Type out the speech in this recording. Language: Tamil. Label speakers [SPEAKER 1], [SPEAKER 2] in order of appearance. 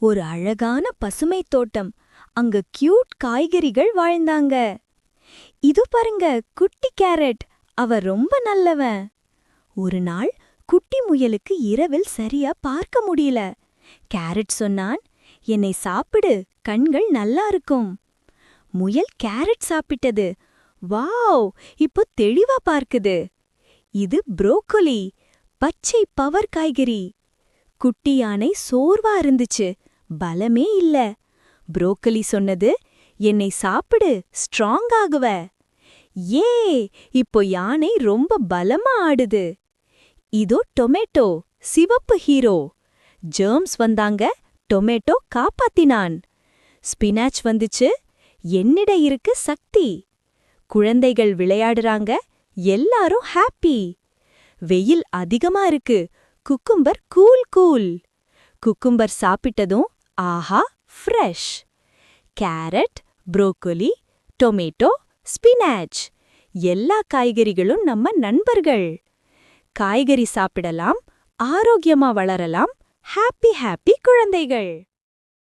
[SPEAKER 1] ஒரு அழகான பசுமை தோட்டம். அங்க கியூட் காய்கறிகள் வாழ்ந்தாங்க. இது பாருங்க, குட்டி கேரட். அவ ரொம்ப நல்லவன். ஒரு நாள் குட்டி முயலுக்கு இரவில் சரியா பார்க்க முடியல. கேரட் சொன்னான், என்னை சாப்பிடு, கண்கள் நல்லா இருக்கும். முயல் கேரட் சாப்பிட்டது. வாவ், இப்போ தெளிவா பார்க்குது. இது புரோக்கோலி, பச்சை பவர் காய்கறி. குட்டி யானை சோர்வா இருந்துச்சு, பலமே இல்ல. புரோக்கோலி சொன்னது, என்னை சாப்பிடு, ஸ்ட்ராங் ஆகுவ. ஏ, இப்போ யானை ரொம்ப பலமா ஆடுது. இதோ டொமேட்டோ, சிவப்பு ஹீரோ. ஜெர்ம்ஸ் வந்தாங்க, டொமேட்டோ காப்பாத்தினான். ஸ்பினாச் வந்துச்சு, என்னிட இருக்கு சக்தி. குழந்தைகள் விளையாடுறாங்க, எல்லாரும் ஹாப்பி. வெயில் அதிகமா இருக்கு, குக்கும்பர் கூல் கூல். குக்கும்பர் சாப்பிட்டதும் ஆஹா, fresh. Carrot, broccoli, tomato, spinach, எல்லா காய்கறிகளும் நம்ம நண்பர்கள். காய்கறி சாப்பிடலாம், ஆரோக்கியமா வளரலாம். ஹாப்பி ஹாப்பி குழந்தைகள்.